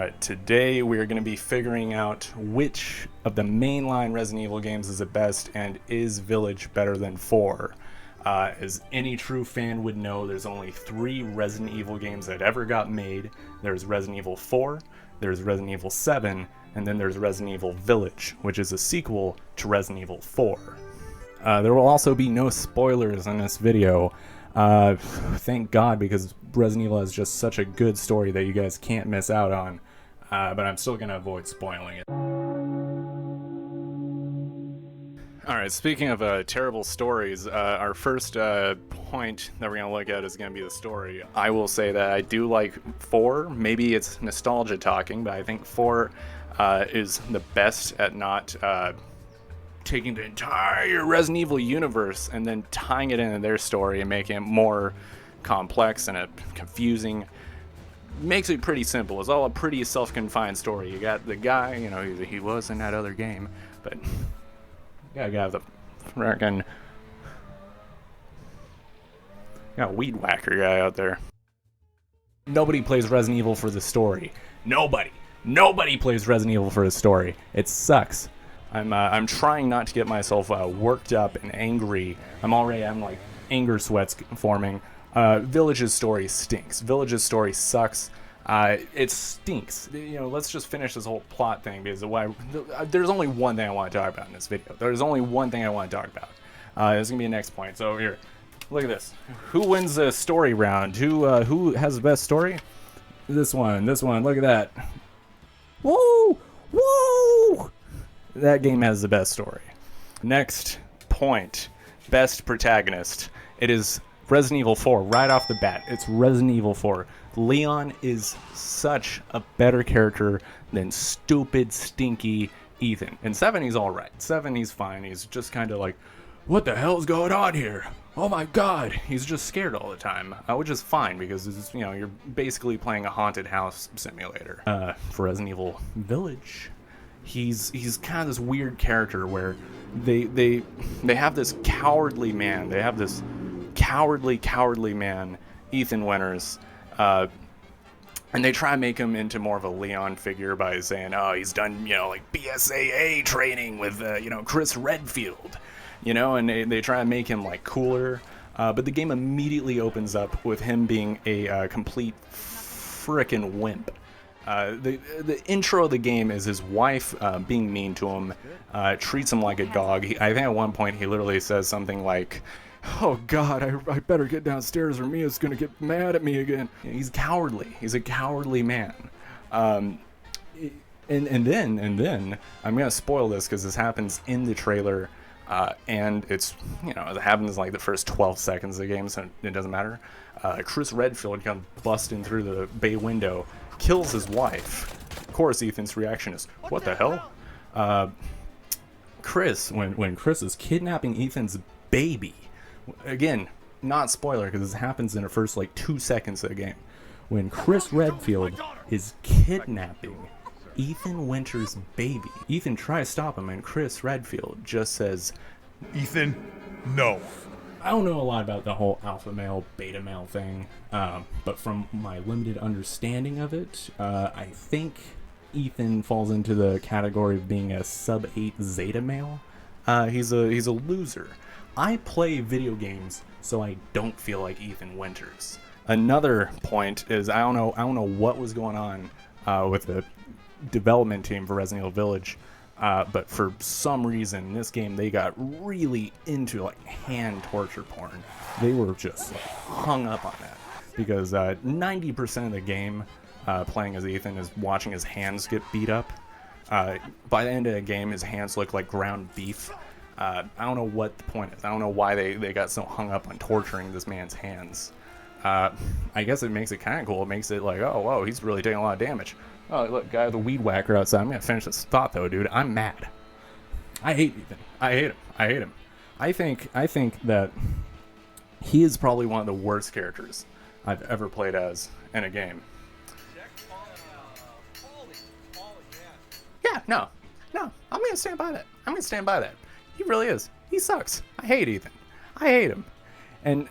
Alright, today we are going to be figuring out which of the mainline Resident Evil games is the best, and is Village better than 4? As any true fan would know, there's only 3 Resident Evil games that ever got made. There's Resident Evil 4, there's Resident Evil 7, and then there's Resident Evil Village, which is a sequel to Resident Evil 4. There will also be no spoilers in this video. Thank God, because Resident Evil has just such a good story that you guys can't miss out on, but I'm still gonna avoid spoiling it. Alright, speaking of terrible stories, our first point that we're gonna look at is gonna be the story. I will say that I do like 4. Maybe it's nostalgia talking, but I think 4 is the best at not taking the entire Resident Evil universe and then tying it into their story and making it more complex and confusing. Makes it pretty simple. It's all a pretty self-confined story. You got the guy, you know, he was in that other game, but you gotta have the frickin' got weed whacker guy out there. Nobody plays Resident Evil for the story. Nobody plays Resident Evil for the story. It sucks. I'm trying not to get myself worked up and angry. I'm like anger sweats forming. Village's story stinks. Village's story sucks. It stinks. You know, let's just finish this whole plot thing, because there's only one thing I want to talk about in this video. There's only one thing I want to talk about. It's gonna be the next point. So here, look at this. Who wins the story round? Who has the best story? This one. Look at that. Whoa! Whoa! That game has the best story. Next point, best protagonist. It is Resident Evil 4, right off the bat. It's Resident Evil 4. Leon is such a better character than stupid, stinky Ethan. In 7, he's alright. 7, he's fine. He's just kind of like, what the hell's going on here? Oh my god. He's just scared all the time, which is fine, because it's, you know, you're basically playing a haunted house simulator. For Resident Evil Village, he's kind of this weird character where they have this cowardly man. They have this cowardly man, Ethan Winters, and they try to make him into more of a Leon figure by saying, oh, he's done, you know, like BSAA training with, you know, Chris Redfield, you know, and they try to make him like cooler, but the game immediately opens up with him being a complete frickin' wimp. The intro of the game is his wife being mean to him, treats him like a dog. I think at one point he literally says something like, oh god, I better get downstairs or Mia's gonna get mad at me again. He's cowardly. He's a cowardly man. And then I'm gonna spoil this because this happens in the trailer, and it's, you know, it happens like the first 12 seconds of the game, so it doesn't matter. Chris Redfield comes busting through the bay window, kills his wife. Of course, Ethan's reaction is, what the hell? Chris, when Chris is kidnapping Ethan's baby, again, not spoiler because this happens in the first like 2 seconds of the game. When Chris Redfield is kidnapping Ethan Winters' baby, Ethan tries to stop him, and Chris Redfield just says, Ethan, no. I don't know a lot about the whole alpha male, beta male thing, but from my limited understanding of it, I think Ethan falls into the category of being a sub-8 zeta male. He's a loser. I play video games so I don't feel like Ethan Winters. Another point is I don't know what was going on with the development team for Resident Evil Village. But for some reason, this game, they got really into like hand torture porn. They were just like hung up on that, because 90% of the game playing as Ethan is watching his hands get beat up. By the end of the game, his hands look like ground beef. I don't know what the point is. I don't know why they got so hung up on torturing this man's hands. I guess it makes it kind of cool. It makes it like, oh, whoa, he's really taking a lot of damage. Oh, look, guy with a weed whacker outside. I'm gonna finish this thought though, dude. I'm mad. I hate Ethan. I hate him. I think that he is probably one of the worst characters I've ever played as in a game. Yeah, no. I'm gonna stand by that. He really is. He sucks. I hate Ethan. I hate him. And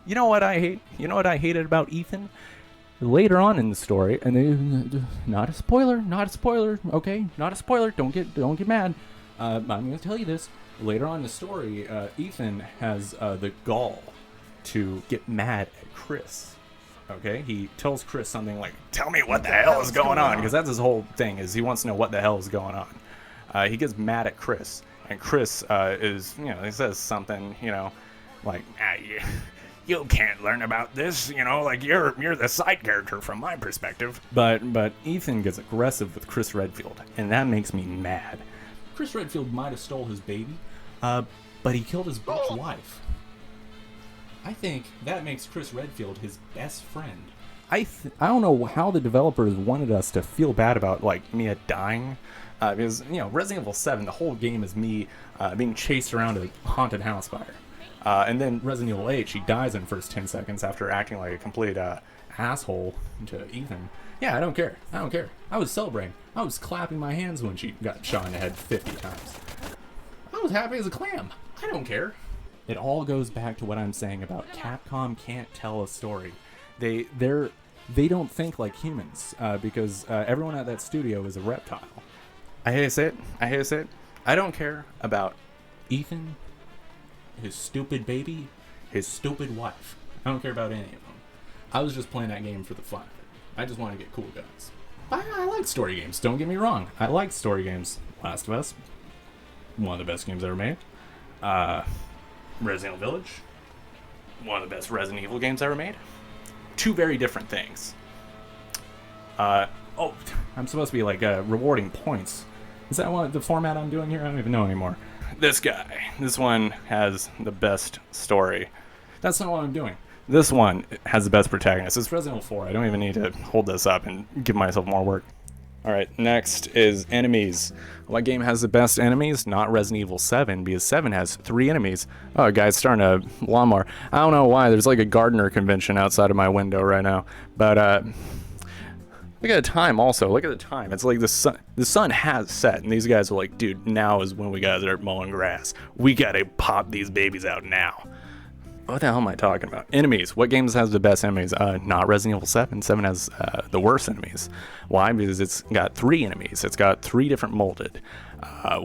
you know what I hate? You know what I hated about Ethan? later on in the story, and they, not a spoiler, okay, not a spoiler. Don't get mad. I'm going to tell you this. Later on in the story, Ethan has the gall to get mad at Chris. Okay, he tells Chris something like, "Tell me what the hell is going on," because that's his whole thing, is he wants to know what the hell is going on. He gets mad at Chris, and Chris is, he says something, like, you can't learn about this, like you're the side character from my perspective. But Ethan gets aggressive with Chris Redfield, and that makes me mad. Chris Redfield might have stole his baby, but he killed his bitch wife. I think that makes Chris Redfield his best friend. I don't know how the developers wanted us to feel bad about, like, Mia dying. Because, Resident Evil 7, the whole game is me being chased around a haunted house by her. And then Resident Evil 8, she dies in the first 10 seconds after acting like a complete asshole to Ethan. Yeah, I don't care. I was celebrating. I was clapping my hands when she got shot in the head 50 times. I was happy as a clam. I don't care. It all goes back to what I'm saying about Capcom can't tell a story. They don't think like humans, because everyone at that studio is a reptile. I hate to say it. I don't care about Ethan, his stupid baby, his stupid wife. I don't care about any of them. I was just playing that game for the fun of it. I just want to get cool guns. I like story games, don't get me wrong. I like story games. Last of Us, one of the best games ever made. Resident Evil Village, one of the best Resident Evil games ever made. Two very different things. I'm supposed to be like rewarding points. Is that what the format I'm doing here? I don't even know anymore. This one has the best story. That's not what I'm doing. This one has the best protagonist. It's Resident Evil 4. I don't even need to hold this up and give myself more work. Alright, next is enemies. What game has the best enemies? Not Resident Evil 7, because 7 has 3 enemies. Oh, a guy's starting a lawnmower. I don't know why, there's like a gardener convention outside of my window right now. But, look at the time also. Look at the time. It's like the sun has set, and these guys are like, dude, now is when we gotta start mowing grass. We gotta pop these babies out now. What the hell am I talking about? Enemies. What games has the best enemies? Not Resident Evil 7. 7 has the worst enemies. Why? Because it's got 3 enemies. It's got 3 different molded.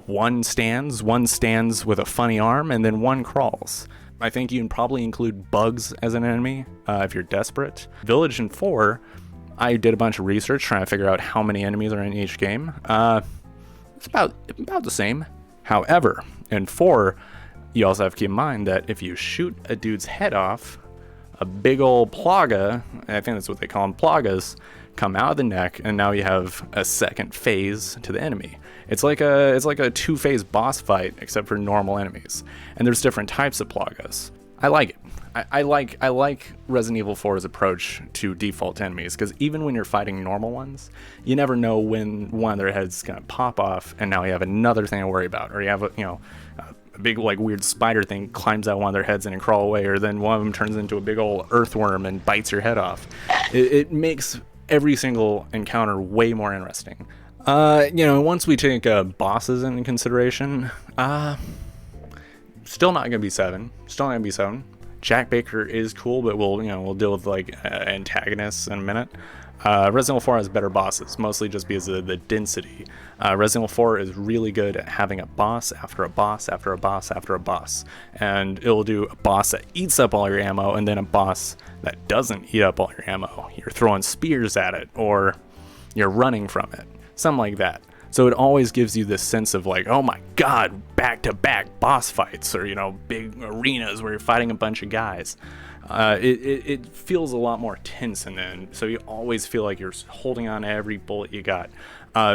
One stands with a funny arm, and then one crawls. I think you can probably include bugs as an enemy if you're desperate. Village and 4, I did a bunch of research trying to figure out how many enemies are in each game. It's about the same. However, in 4, you also have to keep in mind that if you shoot a dude's head off, a big old plaga, I think that's what they call them, plagas, come out of the neck, and now you have a second phase to the enemy. It's like a 2-phase boss fight, except for normal enemies. And there's different types of plagas. I like it. I like Resident Evil 4's approach to default enemies, because even when you're fighting normal ones, you never know when one of their heads is gonna pop off, and now you have another thing to worry about, or you have a big like weird spider thing climbs out one of their heads and crawl away, or then one of them turns into a big old earthworm and bites your head off. It makes every single encounter way more interesting. Once we take bosses into consideration, still not gonna be 7. Jack Baker is cool, but we'll deal with like antagonists in a minute. Resident Evil 4 has better bosses, mostly just because of the density. Resident Evil 4 is really good at having a boss after a boss after a boss after a boss. And it'll do a boss that eats up all your ammo, and then a boss that doesn't eat up all your ammo. You're throwing spears at it, or you're running from it. Something like that. So it always gives you this sense of like, oh my god, back-to-back boss fights, or big arenas where you're fighting a bunch of guys. It feels a lot more tense in the end, so you always feel like you're holding on to every bullet you got.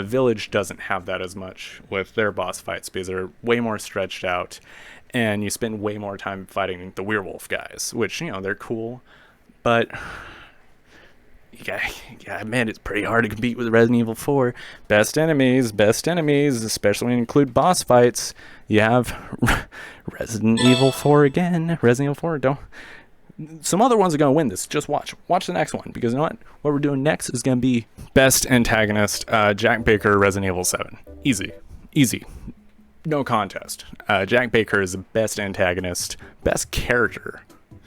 Village doesn't have that as much with their boss fights, because they're way more stretched out, and you spend way more time fighting the werewolf guys, which, they're cool, but yeah, man, it's pretty hard to compete with Resident Evil 4. Best enemies, especially when you include boss fights. You have Resident Evil 4 again. Resident Evil 4, don't... Some other ones are going to win this. Just watch the next one, because you know what we're doing next is going to be best antagonist, Jack Baker, Resident Evil 7. Easy, no contest. Jack Baker is the best antagonist, best character.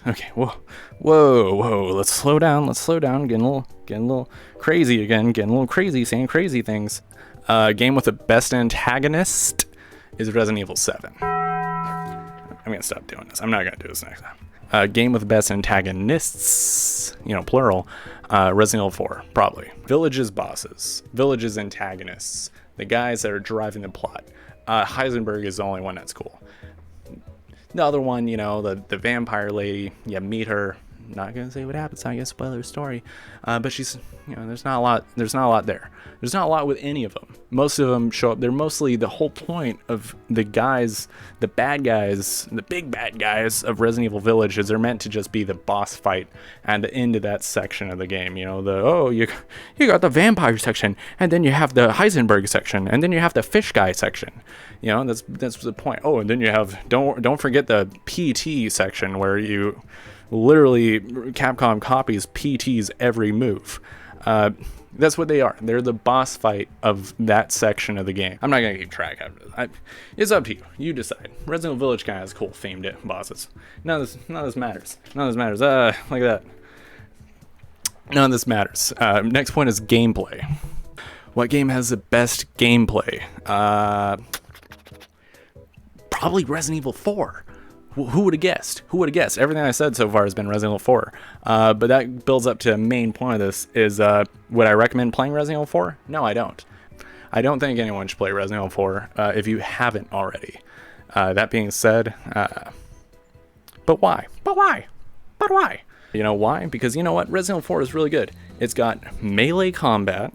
Okay, whoa. Let's slow down. Getting a little crazy again. Getting a little crazy, saying crazy things. Game with the best antagonist is Resident Evil 7. I'm gonna stop doing this. I'm not gonna do this next time. Game with the best antagonists, plural. Resident Evil 4, probably. Village's bosses, Village's antagonists, the guys that are driving the plot. Heisenberg is the only one that's cool. The other one, the vampire lady, you meet her. Not gonna say what happens. I guess spoiler story, but she's, there's not a lot there. There's not a lot with any of them. Most of them show up. They're mostly the whole point of the guys, the bad guys, the big bad guys of Resident Evil Village is they're meant to just be the boss fight at the end of that section of the game. You got the vampire section, and then you have the Heisenberg section, and then you have the fish guy section. That's the point. Oh, and then you have don't forget the PT section where you literally Capcom copies PT's every move. That's what they are. They're the boss fight of that section of the game. I'm not gonna keep track of it. It's up to you. You decide. Resident Evil Village kind of has cool themed bosses. None of this matters. Like that. None of this matters. Next point is gameplay. What game has the best gameplay? Probably Resident Evil 4. Who would have guessed? Everything I said so far has been Resident Evil 4. But that builds up to a main point of this is, would I recommend playing Resident Evil 4? No, I don't. I don't think anyone should play Resident Evil 4 if you haven't already. That being said, but why? You know why? Because you know what? Resident Evil 4 is really good. It's got melee combat.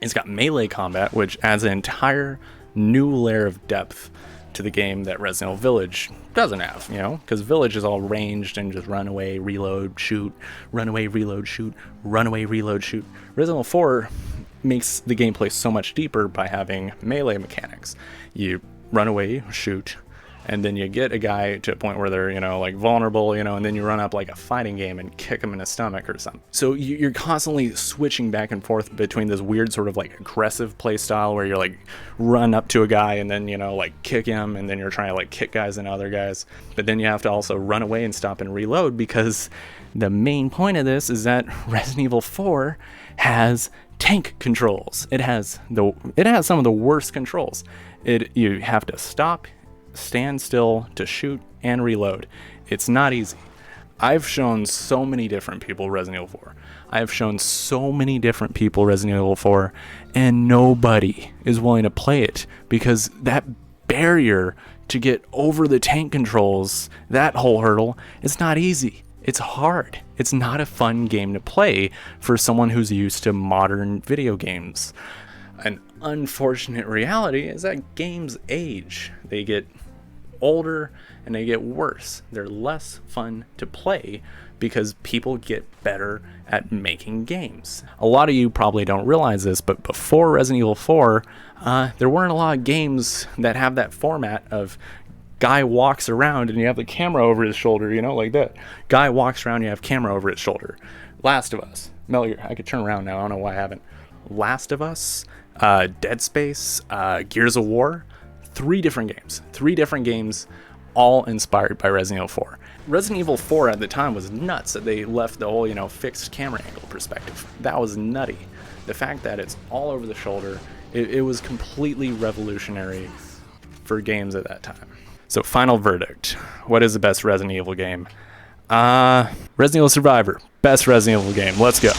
Which adds an entire new layer of depth to the game that Resident Evil Village doesn't have, because Village is all ranged and just run away, reload, shoot, run away, reload, shoot, run away, reload, shoot. Resident Evil 4 makes the gameplay so much deeper by having melee mechanics. You run away, shoot, and then you get a guy to a point where they're, vulnerable, and then you run up like a fighting game and kick them in the stomach or something. So you're constantly switching back and forth between this weird sort of like aggressive play style where you're like run up to a guy and then, kick him, and then you're trying to kick guys and other guys. But then you have to also run away and stop and reload, because the main point of this is that Resident Evil 4 has tank controls. It has some of the worst controls. You have to stop, stand still to shoot and reload. It's not easy. I've shown so many different people Resident Evil 4. I've shown so many different people Resident Evil 4, and nobody is willing to play it because that barrier to get over the tank controls, that whole hurdle, is not easy. It's hard. It's not a fun game to play for someone who's used to modern video games. An unfortunate reality is that games age. They get older and they get worse. They're less fun to play because people get better at making games. A lot of you probably don't realize this, but before Resident Evil 4, there weren't a lot of games that have that format of guy walks around and you have the camera over his shoulder, like that. Guy walks around, you have camera over his shoulder. Last of Us. Mel, I could turn around now. I don't know why I haven't. Last of Us, Dead Space, Gears of War. Three different games, all inspired by Resident Evil 4. Resident Evil 4 at the time was nuts that they left the whole, fixed camera angle perspective. That was nutty. The fact that it's all over the shoulder, it was completely revolutionary for games at that time. So final verdict. What is the best Resident Evil game? Resident Evil Survivor. Best Resident Evil game. Let's go.